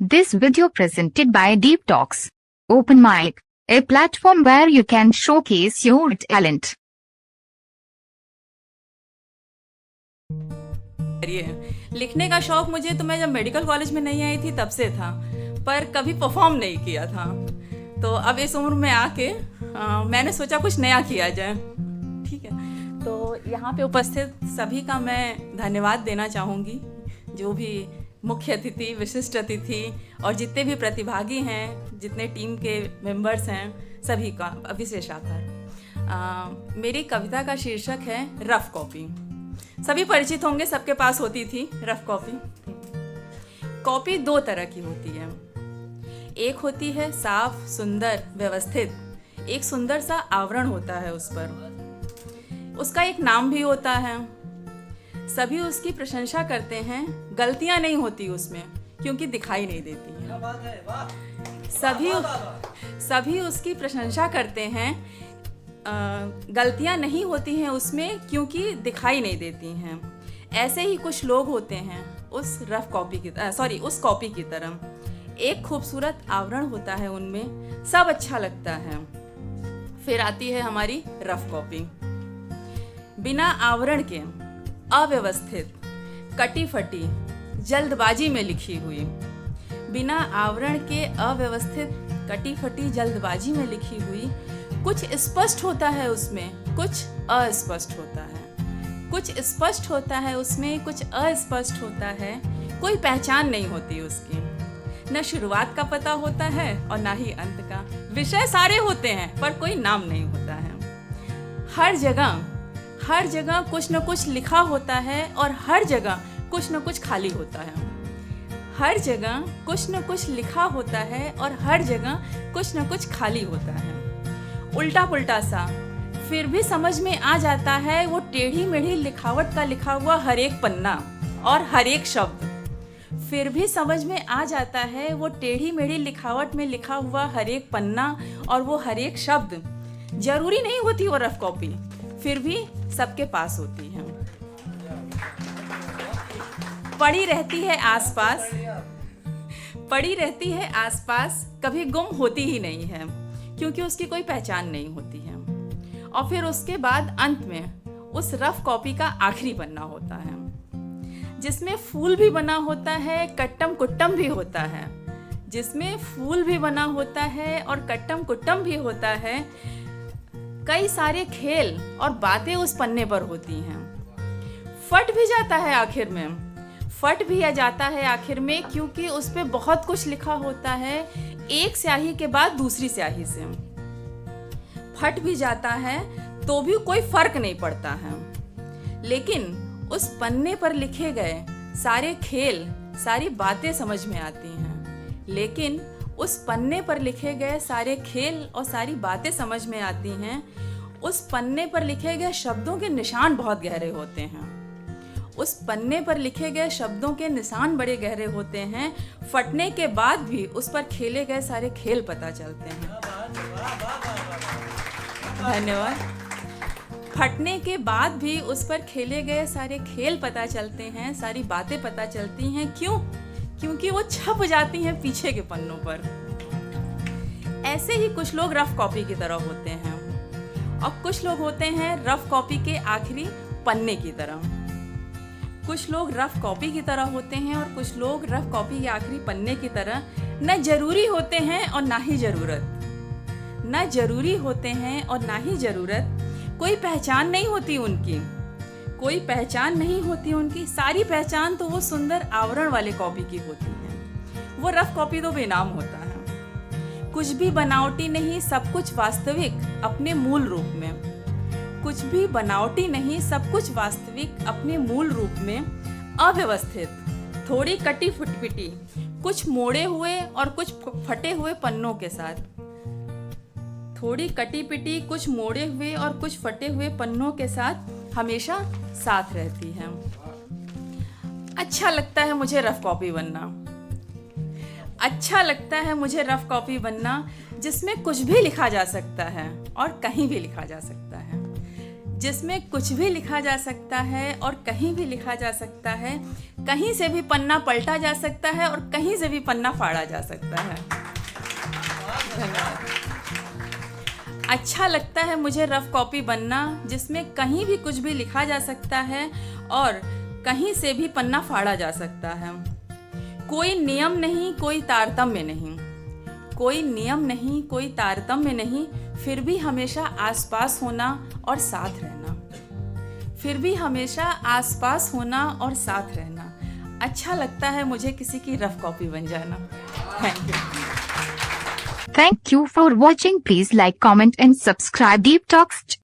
This video presented by Deep Talks, Open Mic, a platform where you can showcase your talent. लिखने का शौक मुझे तो मैं जब मेडिकल कॉलेज में नहीं आई थी तब से था, पर कभी परफॉर्म नहीं किया था। तो अब इस उम्र में आके मैंने सोचा कुछ नया किया जाए। ठीक है, तो यहाँ पे उपस्थित सभी का मैं धन्यवाद देना चाहूँगी, जो भी मुख्य अतिथि, विशिष्ट अतिथि और जितने भी प्रतिभागी हैं, जितने टीम के मेंबर्स हैं, सभी का विशेष आभार। मेरी कविता का शीर्षक है रफ कॉपी। सभी परिचित होंगे, सबके पास होती थी रफ कॉपी। कॉपी दो तरह की होती है, एक होती है साफ, सुंदर, व्यवस्थित, एक सुंदर सा आवरण होता है उस पर, उसका एक नाम भी होता है। सभी उसकी प्रशंसा करते हैं, गलतियां नहीं होती उसमें क्योंकि दिखाई नहीं देती हैं। सभी उसकी प्रशंसा करते हैं, गलतियां नहीं होती हैं उसमें क्योंकि दिखाई नहीं देती हैं। ऐसे ही कुछ लोग होते हैं उस उस कॉपी की तरह। एक खूबसूरत आवरण होता है उनमें, सब अच्छा लगता है। फिर आती है हमारी रफ कॉपी, बिना आवरण के, अव्यवस्थित, कटी फटी, जल्दबाजी में लिखी हुई। बिना आवरण के, अव्यवस्थित, कटी फटी, जल्दबाजी में लिखी हुई। कुछ स्पष्ट होता है उसमें, कुछ अस्पष्ट होता है। कुछ स्पष्ट होता है उसमें, कुछ अस्पष्ट होता है। कोई पहचान नहीं होती उसकी, न शुरुआत का पता होता है और ना ही अंत का। विषय सारे होते हैं पर कोई नाम नहीं होता है। हर जगह कुछ न कुछ लिखा होता है और हर जगह कुछ न कुछ खाली होता है। हर जगह कुछ न कुछ लिखा होता है और हर जगह कुछ न कुछ खाली होता है। उल्टा पुल्टा सा, फिर भी समझ में आ जाता है वो टेढ़ी मेढ़ी लिखावट का लिखा हुआ हर एक पन्ना और हर एक शब्द। फिर भी समझ में आ जाता है वो टेढ़ी मेढ़ी लिखावट में लिखा हुआ हर एक पन्ना और वो हर एक शब्द। जरूरी नहीं होती वो रफ कॉपी, फिर भी सबके पास होती है। पड़ी रहती रहती है आसपास, कभी गुम होती ही नहीं है क्योंकि उसकी कोई पहचान नहीं होती है। और फिर उसके बाद अंत में उस रफ कॉपी का आखिरी पन्ना होता है, जिसमें फूल भी बना होता है, कट्टम कुट्टम भी होता है। जिसमें फूल भी बना होता है और कट्टम कुट्टम भी होता है। कई सारे खेल और बातें उस पन्ने पर होती हैं। फट भी जाता है आखिर में क्योंकि उस पे बहुत कुछ लिखा होता है, एक स्याही के बाद दूसरी स्याही से। फट भी जाता है तो भी कोई फर्क नहीं पड़ता है, लेकिन उस पन्ने पर लिखे गए सारे खेल, सारी बातें समझ में आती हैं। लेकिन उस पन्ने पर लिखे गए सारे खेल और सारी बातें समझ में आती हैं। उस पन्ने पर लिखे गए शब्दों के निशान बहुत गहरे होते हैं। उस पन्ने पर लिखे गए शब्दों के निशान बड़े गहरे होते हैं। फटने के बाद भी उस पर खेले गए सारे खेल पता चलते हैं। धन्यवाद। फटने के बाद भी उस पर खेले गए सारे खेल पता चलते हैं, सारी बातें पता चलती हैं। क्योंकि वो छप जाती हैं पीछे के पन्नों पर। ऐसे ही कुछ लोग रफ कॉपी की तरह होते हैं और कुछ लोग होते हैं रफ कॉपी के आखिरी पन्ने की तरह। कुछ लोग रफ कॉपी की तरह होते हैं और कुछ लोग रफ कॉपी के आखिरी पन्ने की तरह न जरूरी होते हैं और ना ही जरूरत। न जरूरी होते हैं और ना ही जरूरत। कोई पहचान नहीं होती उनकी। सारी पहचान तो वो सुंदर आवरण वाले कॉपी की होती है। वो रफ कॉपी तो बेनाम होता है। कुछ भी बनावटी नहीं, सब कुछ वास्तविक अपने मूल रूप में। कुछ भी बनावटी नहीं, सब कुछ वास्तविक अपने मूल रूप में। अव्यवस्थित, थोड़ी कटी फुटपिटी, कुछ मोड़े हुए और कुछ फटे हुए पन्नों के साथ। थोड़ी कटी पिटी, कुछ मोड़े हुए और कुछ फटे हुए पन्नों के साथ हमेशा साथ रहती है। अच्छा लगता है मुझे रफ कॉपी बनना, जिसमें कुछ भी लिखा जा सकता है और कहीं भी लिखा जा सकता है। जिसमें कुछ भी लिखा जा सकता है और कहीं भी लिखा जा सकता है, कहीं से भी पन्ना पलटा जा सकता है और कहीं से भी पन्ना फाड़ा जा सकता है। धन्यवाद। अच्छा लगता है मुझे रफ कॉपी बनना, जिसमें कहीं भी कुछ भी लिखा जा सकता है और कहीं से भी पन्ना फाड़ा जा सकता है। कोई नियम नहीं, कोई तारतम्य नहीं, कोई नियम नहीं, कोई तारतम्य नहीं, फिर भी हमेशा आसपास होना और साथ रहना, फिर भी हमेशा आसपास होना और साथ रहना। अच्छा लगता है मुझे किसी की रफ कॉपी बन जाना। Thank you. Thank you for watching. Please like, comment and subscribe Deep Talks.